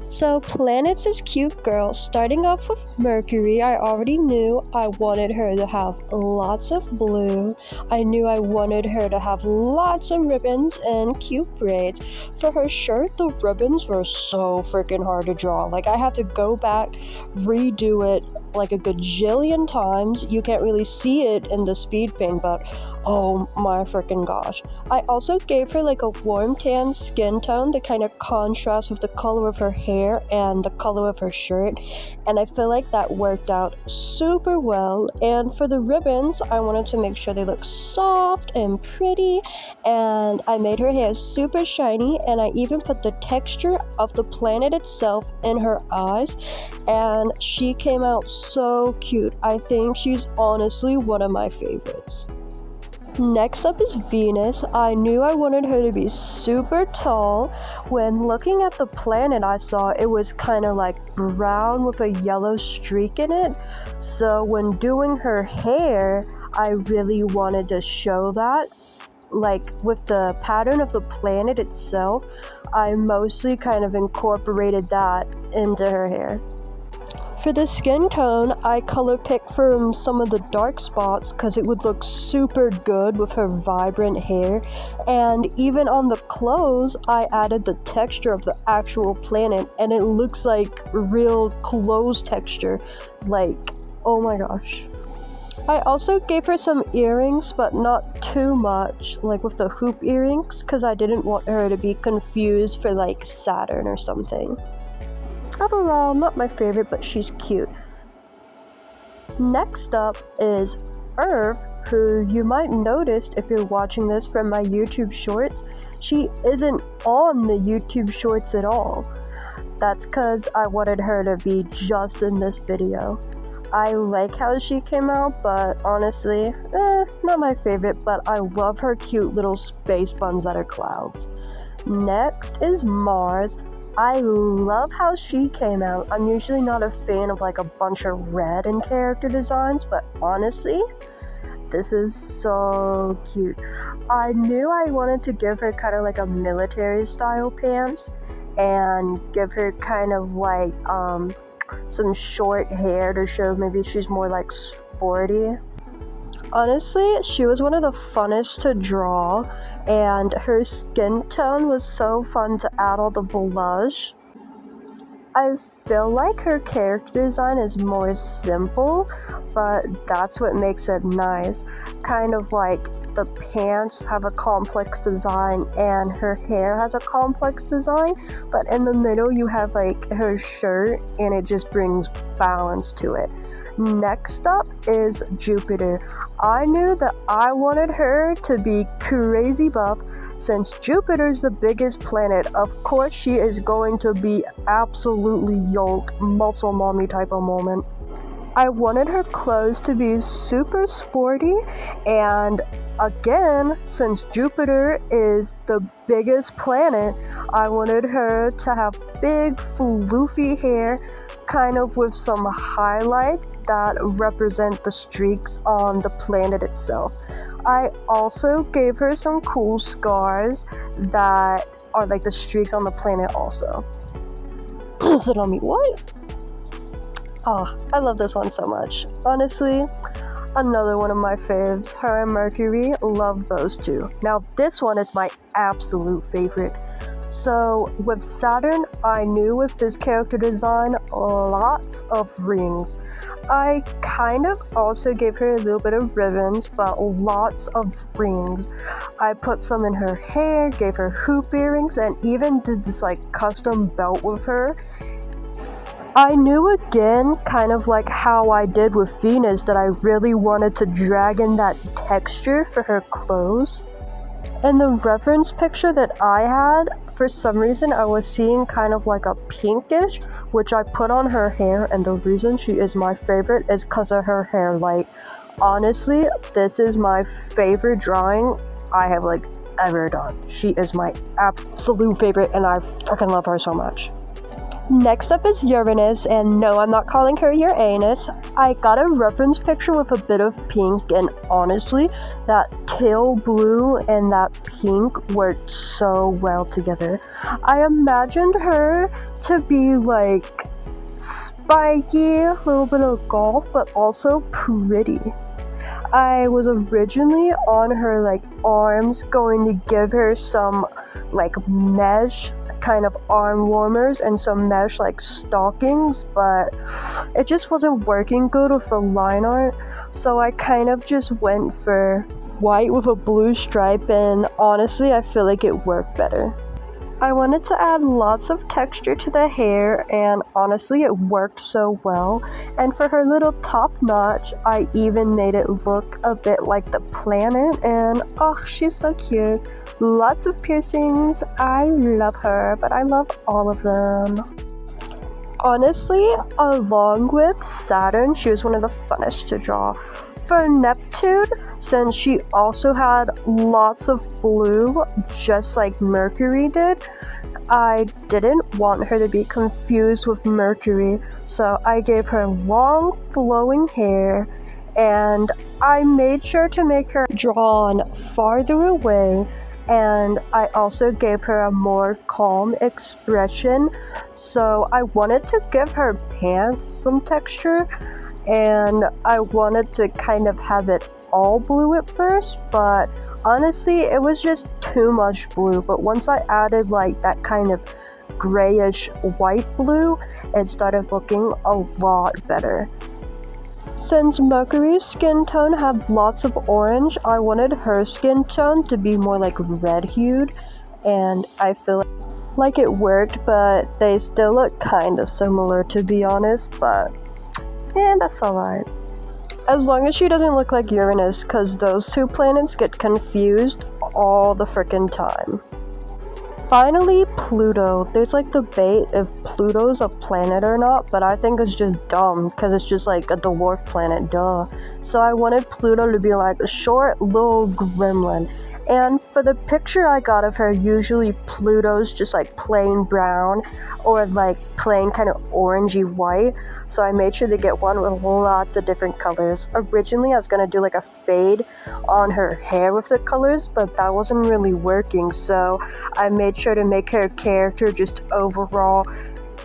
So planets is cute girl. Starting off with Mercury, I already knew I wanted her to have lots of blue. I knew I wanted her to have lots of ribbons and cute braids. For her shirt, the ribbons were so freaking hard to draw. Like I had to go back, redo it like a gajillion times. You can't really see it in the speed paint, but oh my freaking gosh. I also gave her like a warm tan skin tone to kind of contrast with the color of her hair and the color of her shirt, and I feel like that worked out super well. And for the ribbons, I wanted to make sure they look soft and pretty, and I made her hair super shiny, and I even put the texture of the planet itself in her eyes, and she came out so cute. I think she's honestly one of my favorites. Next up is Venus. I knew I wanted her to be super tall. When looking at the planet I saw, it was kind of like brown with a yellow streak in it. So when doing her hair, I really wanted to show that. Like with the pattern of the planet itself, I mostly kind of incorporated that into her hair. For the skin tone, I color picked from some of the dark spots because it would look super good with her vibrant hair, and even on the clothes, I added the texture of the actual planet, and it looks like real clothes texture, like, oh my gosh. I also gave her some earrings, but not too much, like with the hoop earrings, because I didn't want her to be confused for like Saturn or something. Overall, not my favorite, but she's cute. Next up is Earth, who you might notice if you're watching this from my YouTube shorts. She isn't on the YouTube shorts at all. That's because I wanted her to be just in this video. I like how she came out, but honestly, not my favorite, but I love her cute little space buns that are clouds. Next is Mars. I love how she came out. I'm usually not a fan of like a bunch of red in character designs, but honestly, this is so cute. I knew I wanted to give her kind of like a military style pants and give her kind of like some short hair to show maybe she's more like sporty. Honestly, she was one of the funnest to draw, and her skin tone was so fun to add all the blush. I feel like her character design is more simple, but that's what makes it nice. Kind of like the pants have a complex design and her hair has a complex design, but in the middle you have like her shirt and it just brings balance to it. Next up is Jupiter. I knew that I wanted her to be crazy buff. Since Jupiter's the biggest planet, of course she is going to be absolutely yoked, muscle mommy type of moment. I wanted her clothes to be super sporty, and again, since Jupiter is the biggest planet, I wanted her to have big floofy hair, kind of with some highlights that represent the streaks on the planet itself. I also gave her some cool scars that are like the streaks on the planet also. Sit on me, what? Oh, I love this one so much. Honestly, another one of my faves. Her and Mercury, love those two. Now this one is my absolute favorite. So with Saturn, I knew with this character design, lots of rings. I kind of also gave her a little bit of ribbons, but lots of rings. I put some in her hair, gave her hoop earrings, and even did this like custom belt with her. I knew again, kind of like how I did with Venus, that I really wanted to drag in that texture for her clothes. In the reference picture that I had, for some reason I was seeing kind of like a pinkish, which I put on her hair, and the reason she is my favorite is because of her hair. Like, honestly, this is my favorite drawing I have like ever done. She is my absolute favorite, and I freaking love her so much. Next up is Uranus, and no, I'm not calling her Uranus. I got a reference picture with a bit of pink, and honestly, that teal blue and that pink worked so well together. I imagined her to be like spiky, a little bit of golf, but also pretty. I was originally on her like arms going to give her some like mesh kind of arm warmers and some mesh like stockings, but it just wasn't working good with the line art, so I kind of just went for white with a blue stripe, and honestly I feel like it worked better. I wanted to add lots of texture to the hair, and honestly it worked so well. And for her little top notch, I even made it look a bit like the planet, and oh, she's so cute. Lots of piercings. I love her, but I love all of them. Honestly, along with Saturn, she was one of the funnest to draw. For Neptune, since she also had lots of blue, just like Mercury did, I didn't want her to be confused with Mercury, so I gave her long flowing hair, and I made sure to make her drawn farther away, and I also gave her a more calm expression, so I wanted to give her pants some texture, and I wanted to kind of have it all blue at first, but honestly it was just too much blue. But once I added like that kind of grayish white blue, it started looking a lot better. Since Mercury's skin tone had lots of orange, I wanted her skin tone to be more like red hued, and I feel like it worked, but they still look kinda similar to be honest, but that's alright. As long as she doesn't look like Uranus, cause those two planets get confused all the frickin' time. Finally, Pluto. There's like debate if Pluto's a planet or not, but I think it's just dumb, cause it's just like a dwarf planet, duh. So I wanted Pluto to be like a short little gremlin. And for the picture I got of her, usually Pluto's just like plain brown or like plain kind of orangey white. So I made sure to get one with lots of different colors. Originally I was going to do like a fade on her hair with the colors, but that wasn't really working. So I made sure to make her character just overall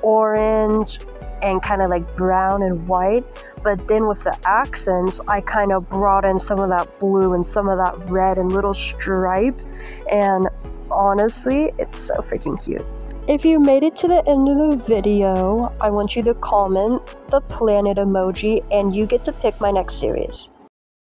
orange and kind of like brown and white, but then with the accents I kind of brought in some of that blue and some of that red and little stripes, and honestly it's so freaking cute. If you made it to the end of the video, I want you to comment the planet emoji and you get to pick my next series.